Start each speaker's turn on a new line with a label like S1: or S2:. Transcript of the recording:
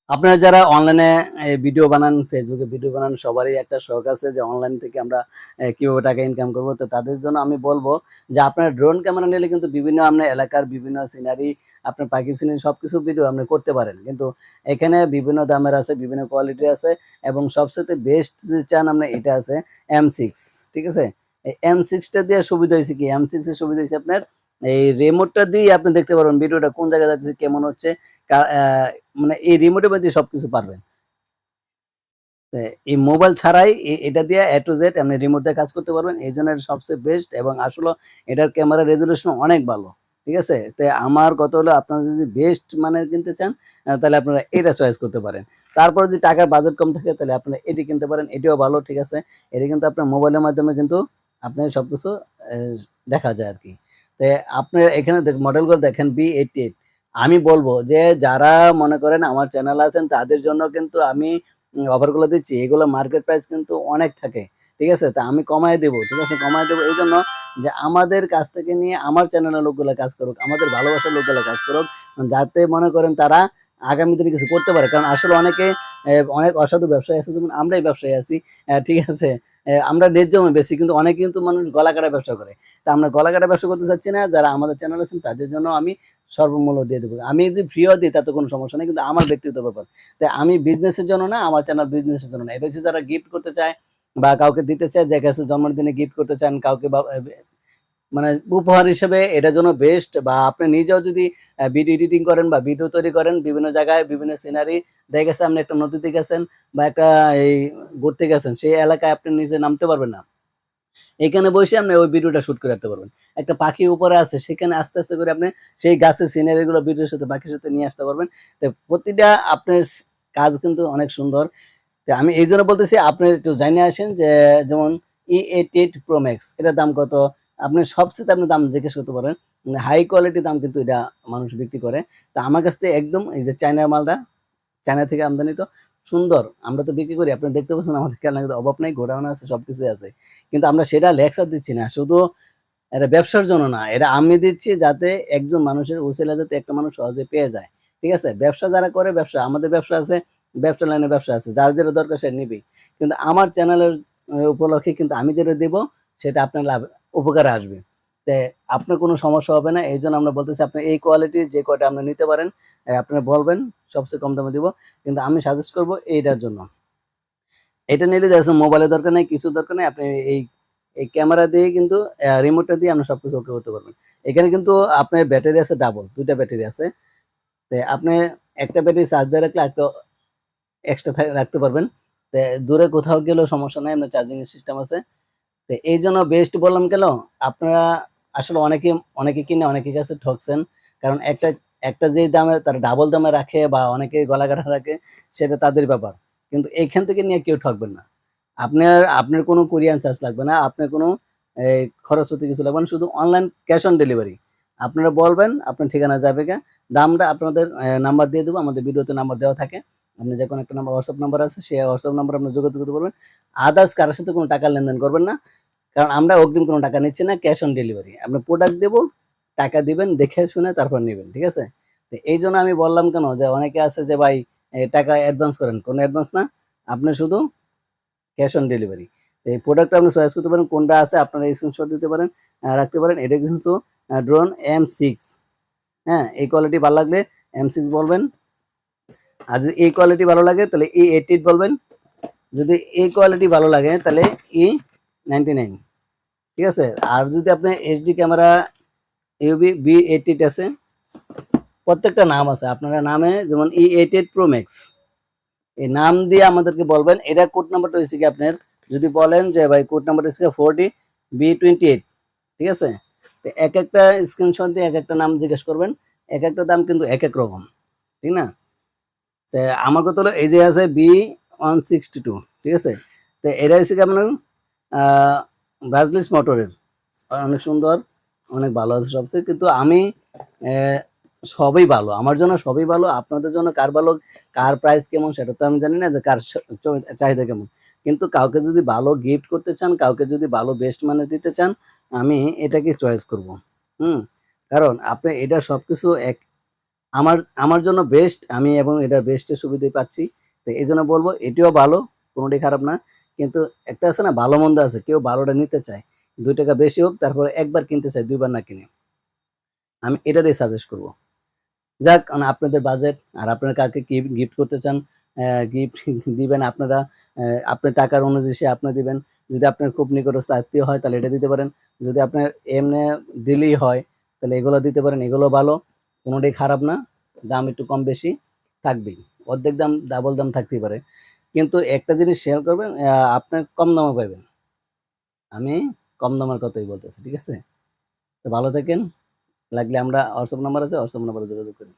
S1: আপনারা যারা অনলাইনে ভিডিও বানান, ফেসবুকে ভিডিও বানান, সবারই একটা শখ আছে যে অনলাইন থেকে আমরা কিভাবে টাকা ইনকাম করব। তো তাদের জন্য আমি বলব যে আপনারা ড্রোন ক্যামেরা নিলে কিন্তু বিভিন্ন আপনার এলাকার বিভিন্ন সিনারি, আপনার পাখি সিনারি সবকিছু ভিডিও আপনি করতে পারেন। কিন্তু এখানে বিভিন্ন দামের আছে, বিভিন্ন কোয়ালিটির আছে এবং সবচাইতে বেস্ট যদি চান আপনি এটা আছে M6, ঠিক আছে? এই M6 টা দিয়ে সুবিধা হইছে কি? M6 এর সুবিধা হইছে আপনার এই রিমোটটা দিয়ে আপনি দেখতে পারবেন ভিডিওটা কোন জায়গায় যাচ্ছে, কেমন হচ্ছে। কা আ মানে এই রিমোটের মধ্যে সবকিছু পারবেন। তো এই মোবাইল ছাড়াই এটা দিয়ে A to Z আপনি রিমোট দিয়ে কাজ করতে পারবেন। এইজন্য এটা সবচেয়ে বেস্ট এবং আসলে এটার ক্যামেরা রেজোলিউশন অনেক ভালো। ঠিক আছে? তো আমার কথা হলো আপনারা যদি বেস্ট মানের কিনতে চান তাহলে আপনারা এটা চয়েস করতে পারেন। তারপর যদি টাকার বাজেট কম থাকে তাহলে আপনারা এটি কিনতে পারেন। এটিও ভালো, ঠিক আছে? এটা কিন্তু আপনার মোবাইলের মাধ্যমে কিন্তু আপনি সবকিছু অ্যা দেখা যায় আরকি। তো আপনি এখানে মডেলগুলো দেখেন B88। আমি বলব যে যারা মনে করেন আমার চ্যানেলে আছেন তাদের জন্য কিন্তু আমি অফারগুলো দিচ্ছি, এগুলো মার্কেট প্রাইস কিন্তু অনেক থাকে। ঠিক আছে? তা আমি কমায় দেব। ঠিক আছে? কমায় দেব এইজন্য যে আমাদের কাছ থেকে নিয়ে আমার চ্যানেলের লোকগুলা কাজ করুক, আমাদের ভালোবাসার লোকগুলা কাজ করুক। যাতে মনে করেন তারা আগামী দিনে কিছু করতে পারে। কারণ আসলে অনেকে অনেক অসাধু ব্যবসায়ী আছে, যেমন আমরাই ব্যবসায়ী আছি। ঠিক আছে? আমরা ন্যায্য বেশি, কিন্তু অনেক কিন্তু মানুষ গলাকাটা ব্যবসা করে। তা আমরা গলাকাটা ব্যবসা করতে চাচ্ছি না। যারা আমাদের চ্যানেলে আছেন তাদের জন্য আমি সর্বমূল্য দিয়ে দেব। আমি যদি ফ্রিও দিই তাতে কোনো সমস্যা নেই। কিন্তু আমার ব্যক্তিগত ব্যাপার। তাই আমি বিজনেসের জন্য না, আমার চ্যানেল বিজনেসের জন্য না। এটা হচ্ছে যারা গিফট করতে চায় বা কাউকে দিতে চায়, যে কাছে জন্মদিনে গিফট করতে চান, কাউকে বা মানে উপহার হিসেবে এটার জন্য বেস্ট। বা আপনি নিজেও যদি ভিডিও এডিটিং করেন বা ভিডিও তৈরি করেন বিভিন্ন জায়গায়, বিভিন্ন সিনারি দেখা গেছে আপনি একটা নদীতে গেছেন বা একটা এই ঘুরতে গেছেন, সেই এলাকায় আপনি নিজে নামতে পারবেন না। এখানে বসে আপনি ওই ভিডিওটা শুট করে রাখতে পারবেন। একটা পাখি উপরে আছে, সেখানে আস্তে, আস্তে করে আপনি সেই গাছের সিনারি গুলো ভিডিওর সাথে পাখির সাথে নিয়ে আসতে পারবেন। তো প্রতিটা আপনার কাজ কিন্তু অনেক সুন্দর। তো আমি এইজন্য বলতেছি আপনি একটু জাইনা আসেন যে যেমন E88 Pro Max এটার দাম কত? আপনি সবচেয়ে আপনি দাম জিজ্ঞেস করতে পারেন। হাই কোয়ালিটি দাম কিন্তু এটা মানুষ বিক্রি করে। তো আমার কাছ থেকে একদম এই যে চায়নার মালটা, চায়না থেকে আমদানিত সুন্দর। আমরা তো বিক্রি করি। আপনারা দেখতে পাচ্ছেন আমাদের কেনাকাটার অভাব নাই, গোডাউন আছে, সবকিছুই আছে। কিন্তু আমরা সেটা লেকচার দিচ্ছি না। শুধু এটা ব্যবসার জন্য না। এটা আমি দিচ্ছি যাতে একজন মানুষের উছিলা যাতে একটা মানুষ সহজে পেয়ে যায়। ঠিক আছে? ব্যবসা যারা করে ব্যবসা, আমাদের ব্যবসা আছে, ব্যবসা লাইনে ব্যবসা আছে। যার যেটা দরকার সে নিবেই। কিন্তু আমার চ্যানেলের উপলক্ষে কিন্তু আমি যেটা দিব সেটা আপনার উপকারে আসবে। তে আপনার কোনো সমস্যা হবে না। এইজন্য আমরা বলতেছি আপনি এই কোয়ালিটির যে কয়টা আপনি নিতে পারেন, আপনারা বলবেন সবচেয়ে কম দামে দিব। কিন্তু আমি সাজেস্ট করব এইটার জন্য। এটা নিলে দেখা যাচ্ছে মোবাইলের দরকার নাই, কিছুর দরকার নাই। আপনি এই এই ক্যামেরা দিয়েই কিন্তু রিমোটটা দিয়ে আপনি সবকিছু ওকে করতে পারবেন। এখানে কিন্তু আপনার ব্যাটারি আছে ডাবল, ২ টা ব্যাটারি আছে। তে আপনি একটা ব্যাটারি চার্জ দিয়ে রাখলে আরেকটা এক্সট্রা রাখতে পারবেন। তে দূরে কোথাও গেলেও সমস্যা নাই, আপনার চার্জিং এর সিস্টেম আছে। তো এইজন্য বেস্ট বললাম কেন? আপনারা আসলে অনেকে কিনে অনেকের কাছে ঠকছেন। কারণ একটা যেই দামে তারা ডাবল দামে রাখে বা অনেকে গলা কাটা রাখে, সেটা তাদের ব্যাপার। কিন্তু এইখান থেকে নিয়ে কেউ ঠকবেন না। আপনার কোনো কোরিয়ান চার্জ লাগবে না। আপনার কোনো খরচপাতি কিছু লাগবে না। শুধু অনলাইন ক্যাশ অন ডেলিভারি। আপনারা বলবেন, আপনার ঠিকানা যাবেগা। দামটা আপনাদের নাম্বার দিয়ে দেব। আমাদের ভিডিওতে নাম্বার দেওয়া থাকে। আপনি যেকোনো একটা নাম্বার, WhatsApp নাম্বার আছে, সেই WhatsApp নাম্বারে আপনি যোগাযোগ করতে পারবেন। আদার্স কারো সাথে কোনো টাকার লেনদেন করবেন না। কারণ আমরা অগ্রিম কোনো টাকা নিচ্ছি না, ক্যাশ অন ডেলিভারি। আমরা প্রোডাক্ট দেব, টাকা দিবেন, দেখে শুনে তারপর নিবেন। ঠিক আছে? তো এইজন্য আমি বললাম কেন যে অনেকে আছে যে ভাই টাকা অ্যাডভান্স করেন। কোনো অ্যাডভান্স না। আপনি শুধু ক্যাশ অন ডেলিভারি। এই প্রোডাক্টটা আপনি চয়েস করতে পারেন কোনটা আছে, আপনারা স্ক্রিনশট দিতে পারেন, রাখতে পারেন। এটা কিন্তু ড্রোন M6, হ্যাঁ? এই কোয়ালিটি ভালো লাগলে M6 বলবেন। আর যদি এই কোয়ালিটি ভালো লাগে তাহলে E88 বলবেন। যদি এই কোয়ালিটি ভালো লাগে তাহলে E99, ঠিক আছে? আর যদি আপনি এইচডি ক্যামেরা ইউবি B88 আছে, প্রত্যেকটা নাম আছে। আপনারা নামে যেমন E88 Pro Max এই নাম দিয়ে আমাদেরকে বলবেন। এটা কোড নাম্বারটা হচ্ছে কি আপনার, যদি বলেন যে ভাই কোড নাম্বারটা হচ্ছে 40 B28, ঠিক আছে? তো এক একটা স্ক্রিনশট দিয়ে এক একটা নাম জিজ্ঞেস করবেন। এক একটা দাম কিন্তু এক এক রকম, ঠিক না? তো আমার কথা হলো এই যে আছে B162, ঠিক আছে? তো এটা হচ্ছে কি আপনার ব্রাজলিস মোটরের, অনেক সুন্দর, অনেক ভালো আছে সবচেয়ে। কিন্তু আমি সবই ভালো, আমার জন্য সবই ভালো। আপনাদের জন্য কার ভালো, কার প্রাইস কেমন সেটা তো আমি জানি না, যে কার চাহিদা কেমন। কিন্তু কাউকে যদি ভালো গিফট করতে চান, কাউকে যদি ভালো বেস্ট মানে দিতে চান, আমি এটাকে চয়েস করব। হুম? কারণ আপনি এটা সবকিছু এক আমার আমার জন্য বেস্ট, আমি এবং এটার বেস্টের সুবিধাই পাচ্ছি। তো এইজন্য বলব এটিও ভালো, কোনটাই খারাপ না। কিন্তু একটা আছে না, ভালো মন্দ আছে। কেউ ভালোটা নিতে চায়। ৳২ বেশি হোক, তারপরে একবার কিনতে চায়, ২ বার না কিনে। আমি এটারই সাজেস্ট করব। যাক, আপনাদের বাজেট আর আপনারা কাকে কি গিফট করতে চান, গিফট দিবেন আপনারা, আপনার টাকার অনুযায়ী সে আপনি দিবেন। যদি আপনার খুব নিকটস্থ আত্মীয় হয় তাহলে এটা দিতে পারেন। যদি আপনার এমনে দিলেই হয় তাহলে এগুলো দিতে পারেন। এগুলো ভালো। কোনটাই খারাপ না। দাম একটু কম বেশি থাকবেই। অর্ধেক দাম, ডাবল দাম থাকতেই পারে। কিন্তু একটা জিনিস শেয়ার করবেন, আপনার কম দামে পাইবেন। আমি কম দামের কথাই বলতেছি। ঠিক আছে? তো ভালো থাকেন। লাগলে আমরা WhatsApp নাম্বার আছে, WhatsApp নাম্বারে যোগাযোগ করেন।